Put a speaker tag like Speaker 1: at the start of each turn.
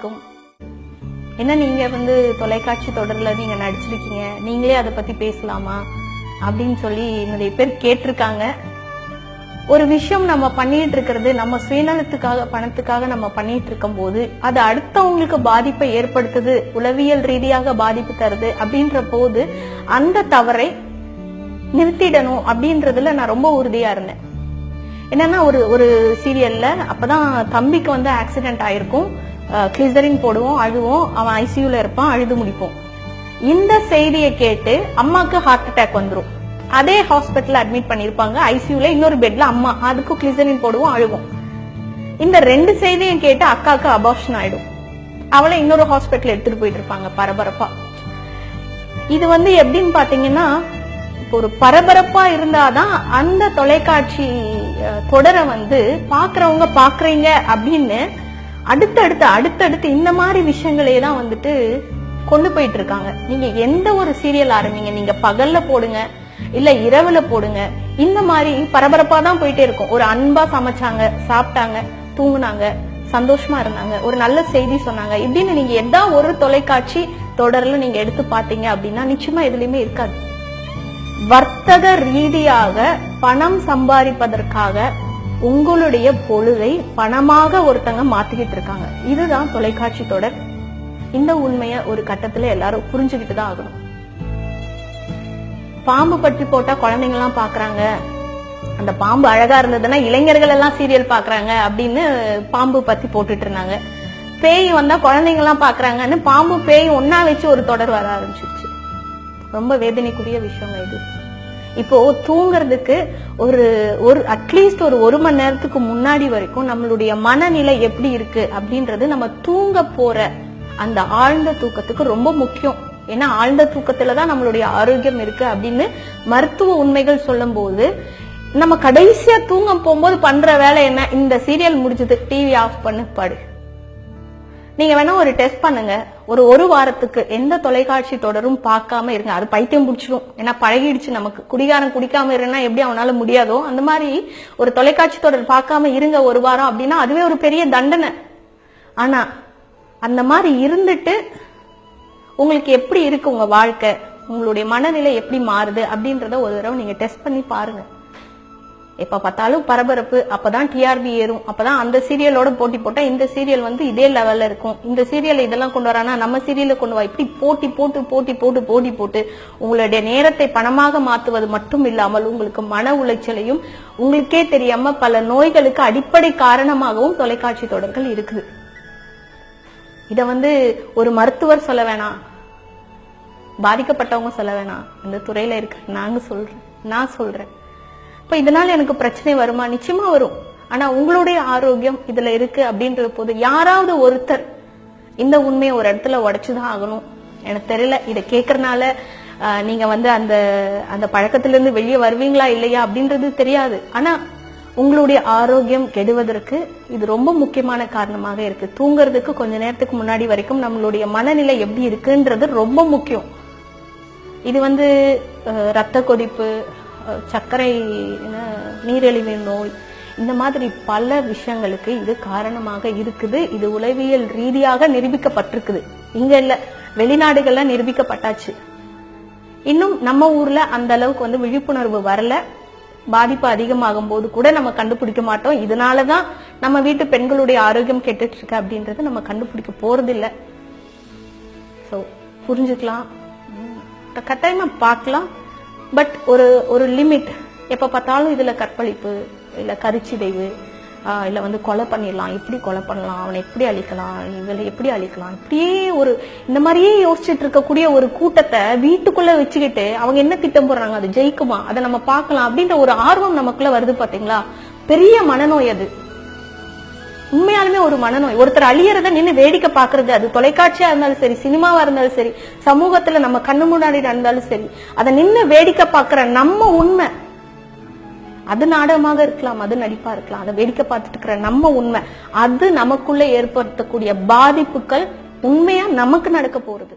Speaker 1: இருக்கும். என்ன நீங்க வந்து தொலைக்காட்சி தொடர்ல நீங்க நடிச்சிருக்கீங்க, நீங்களே அதை பத்தி பேசலாமா அப்படின்னு சொல்லி நிறைய பேர் கேட்டிருக்காங்க. ஒரு விஷயம் நம்ம பண்ணிட்டு இருக்கிறது நம்ம சுயநலத்துக்காக பணத்துக்காக நம்ம பண்ணிட்டு இருக்கும் போது அது அடுத்தவங்களுக்கு பாதிப்பை ஏற்படுத்துது, உளவியல் ரீதியாக பாதிப்பு தருது அப்படின்ற போது அந்த தவறை நிறுத்திடணும் அப்படின்றதுல நான் ரொம்ப உறுதியா இருந்தேன். என்னன்னா ஒரு சீரியல்ல அப்பதான் தம்பிக்கு வந்து ஆக்சிடென்ட் ஆயிருக்கும், கிளிசரின் போடுவோம், அழுவோம், அவன் ஐசியூல இருப்பான், அழுது முடிப்போம். இந்த செய்தியை கேட்டு அம்மாக்கு ஹார்ட் அட்டாக் வந்துரும். அதே ஹாஸ்பிட்டல் அட்மிட் பண்ணிருப்பாங்க, ஐசியூல இன்னொரு பெட்ல அம்மா, அதுக்கும் கிளிசரின் போடுவோம், அழுவோம். இந்த ரெண்டு செய்தியும் கேட்டு அக்காவுக்கு அபார்ஷன் ஆயிடும். அவளை இன்னொரு ஹாஸ்பிட்டல் எடுத்துட்டு போயிட்டு இருப்பாங்க பரபரப்பா. இது வந்து எப்படின்னு பாத்தீங்கன்னா, ஒரு பரபரப்பா இருந்தாதான் அந்த தொலைக்காட்சி தொடரை வந்து பாக்குறவங்க பாக்குறீங்க அப்படின்னு அடுத்தடுத்து இந்த மாதிரி விஷயங்களே தான் வந்துட்டு கொண்டு போயிட்டு இருக்காங்க. நீங்க எந்த ஒரு சீரியல் ஆரம்பிங்க, நீங்க பகல்ல போடுங்க இல்ல இரவுல போடுங்க, இந்த மாதிரி பரபரப்பா தான் போயிட்டே இருக்கும். ஒரு அன்பா சமைச்சாங்க, சாப்பிட்டாங்க, தூங்குனாங்க, சந்தோஷமா இருந்தாங்க, ஒரு நல்ல செய்தி சொன்னாங்க, இப்படின்னு நீங்க எதா ஒரு தொலைக்காட்சி தொடர்ல நீங்க எடுத்து பாத்தீங்க அப்படின்னா நிச்சயமா எதுலயுமே இருக்காது. வர்த்தக ரீதியாக பணம் சம்பாதிப்பதற்காக உங்களுடைய பொழுதை பணமாக ஒருத்தங்க மாத்திக்கிட்டு இருக்காங்க. இதுதான் தொலைக்காட்சி தொடர். இந்த உண்மைய ஒரு கட்டத்துல எல்லாரும் புரிஞ்சுக்கிட்டு தான் ஆகணும். பாம்பு பற்றி போட்டா குழந்தைங்க எல்லாம் பாக்குறாங்க, அந்த பாம்பு அழகா இருந்ததுன்னா இளைஞர்கள் எல்லாம் சீரியல் பாக்குறாங்க அப்படின்னு பாம்பு பத்தி போட்டுட்டு இருந்தாங்க. பேய் வந்தா குழந்தைங்க எல்லாம் பாக்குறாங்கன்னு பாம்பு பேய் ஒன்னா வச்சு ஒரு தொடர் வர ஆரம்பிச்சிருச்சு. ரொம்ப வேதனைக்குரிய விஷயம் இது. இப்போ தூங்குறதுக்கு ஒரு அட்லீஸ்ட் ஒரு மணி நேரத்துக்கு முன்னாடி வரைக்கும் நம்மளுடைய மனநிலை எப்படி இருக்கு அப்படின்றது நம்ம தூங்க போற அந்த ஆழ்ந்த தூக்கத்துக்கு ரொம்ப முக்கியம். ஏன்னா ஆழ்ந்த தூக்கத்துலதான் நம்மளுடைய ஆரோக்கியம் இருக்கு அப்படின்னு மருத்துவ உண்மைகள் சொல்லும் போது, நம்ம கடைசியா தூங்க போகும்போது பண்ற வேலை என்ன? இந்த சீரியல் முடிஞ்சது, டிவி ஆஃப் பண்ணு, படு. நீங்க வேணா ஒரு டெஸ்ட் பண்ணுங்க, ஒரு வாரத்துக்கு எந்த தொலைக்காட்சி தொடரும் பார்க்காம இருங்க. அது பைத்தியம் பிடிச்சிடும், ஏன்னா பழகிடுச்சு நமக்கு. குடிகாரன் குடிக்காம இருந்தா எப்படி அவனால முடியாதோ அந்த மாதிரி ஒரு தொலைக்காட்சி தொடர் பார்க்காம இருங்க ஒரு வாரம் அப்படின்னா அதுவே ஒரு பெரிய தண்டனை. ஆனா அந்த மாதிரி இருந்துட்டு உங்களுக்கு எப்படி இருக்கு உங்க வாழ்க்கை, உங்களுடைய மனநிலை எப்படி மாறுது அப்படின்றத ஒரு தடவை நீங்க டெஸ்ட் பண்ணி பாருங்க. எப்ப பார்த்தாலும் பரபரப்பு, அப்பதான் டிஆர்பி ஏறும், அப்பதான் அந்த சீரியலோட போட்டி போட்டா இந்த சீரியல் வந்து இதே லெவல்ல இருக்கும், இந்த சீரியல் இதெல்லாம் கொண்டு வரானா நம்ம சீரியல கொண்டு வா, இப்படி போட்டி போட்டு உங்களுடைய நேரத்தை பணமாக மாத்துவது மட்டும் இல்லாமல் உங்களுக்கு மன உளைச்சலையும் உங்களுக்கே தெரியாம பல நோய்களுக்கு அடிப்படை காரணமாகவும் தொலைக்காட்சி தொடர்கள் இருக்குது. இத வந்து ஒரு மருத்துவர் சொல்ல வேணாம், பாதிக்கப்பட்டவங்க சொல்ல வேணாம், இந்த துறையில இருக்க நான் சொல்றேன். இப்ப இதனால எனக்கு பிரச்சனை வருமா? நிச்சயமா வரும். ஆனா உங்களுடைய ஆரோக்கியம் இதுல இருக்கு அப்படின்ற போது யாராவது ஒருத்தர் இந்த உண்மையை ஒரு இடத்துல உடைச்சுதான் ஆகணும். எனக்கு தெரியல, இதை கேட்கறதுனால நீங்க வந்து அந்த பழக்கத்துல இருந்து வெளியே வருவீங்களா இல்லையா அப்படின்றது தெரியாது. ஆனா உங்களுடைய ஆரோக்கியம் கெடுவதற்கு இது ரொம்ப முக்கியமான காரணமாக இருக்கு. தூங்குறதுக்கு கொஞ்ச நேரத்துக்கு முன்னாடி வரைக்கும் நம்மளுடைய மனநிலை எப்படி இருக்குன்றது ரொம்ப முக்கியம். இது வந்து ரத்த கொதிப்பு, சர்க்கரை, நீரிழிவு நோய், இந்த மாதிரி பல விஷயங்களுக்கு இது காரணமாக இருக்குது. இது உளவியல் ரீதியாக நிரூபிக்கப்பட்டிருக்குது. இங்க இல்ல, வெளிநாடுகள்ல நிரூபிக்கப்பட்டாச்சு. இன்னும் நம்ம ஊர்ல அந்த அளவுக்கு வந்து விழிப்புணர்வு வரல. பாதிப்பு அதிகமாகும் போது கூட நம்ம கண்டுபிடிக்க மாட்டோம். இதனாலதான் நம்ம வீட்டு பெண்களுடைய ஆரோக்கியம் கெட்டுட்டு இருக்கு அப்படின்றது நம்ம கண்டுபிடிக்க போறது இல்லை. சோ புரிஞ்சுக்கலாம், கட்டாயமா பார்க்கலாம். பட் ஒரு லிமிட். எப்ப பார்த்தாலும் இதுல கற்பழிப்பு இல்ல கருச்சிதைவு இல்ல வந்து கொலை பண்ணிடலாம், எப்படி கொலை பண்ணலாம், அவனை எப்படி அழிக்கலாம், இவளை எப்படி அழிக்கலாம், இப்படியே இந்த மாதிரியே யோசிச்சுட்டு இருக்கக்கூடிய ஒரு கூட்டத்தை வீட்டுக்குள்ள வச்சுக்கிட்டு அவங்க என்ன திட்டம் போடுறாங்க, அது ஜெயிக்குமா, அதை நம்ம பார்க்கலாம் அப்படின்ற ஒரு ஆர்வம் நமக்குள்ள வருது பாத்தீங்களா? பெரிய மனநோய் அது. உண்மையாலுமே ஒரு மனநோய். ஒருத்தர் அழியறத நின்று வேடிக்கை பாக்குறது, அது தொலைக்காட்சியா இருந்தாலும் சரி, சினிமாவா இருந்தாலும் சரி, சமூகத்துல நம்ம கண்ணு முன்னாடி இருந்தாலும் சரி, அதை நின்று வேடிக்கை பாக்குற நம்ம உண்மை, அது நாடகமாக இருக்கலாம், அது நடிப்பா இருக்கலாம், அதை வேடிக்கை பார்த்துட்டு இருக்கிற நம்ம உண்மை, அது நமக்குள்ள ஏற்படுத்தக்கூடிய பாதிப்புகள் உண்மையா நமக்கு நடக்க போறது.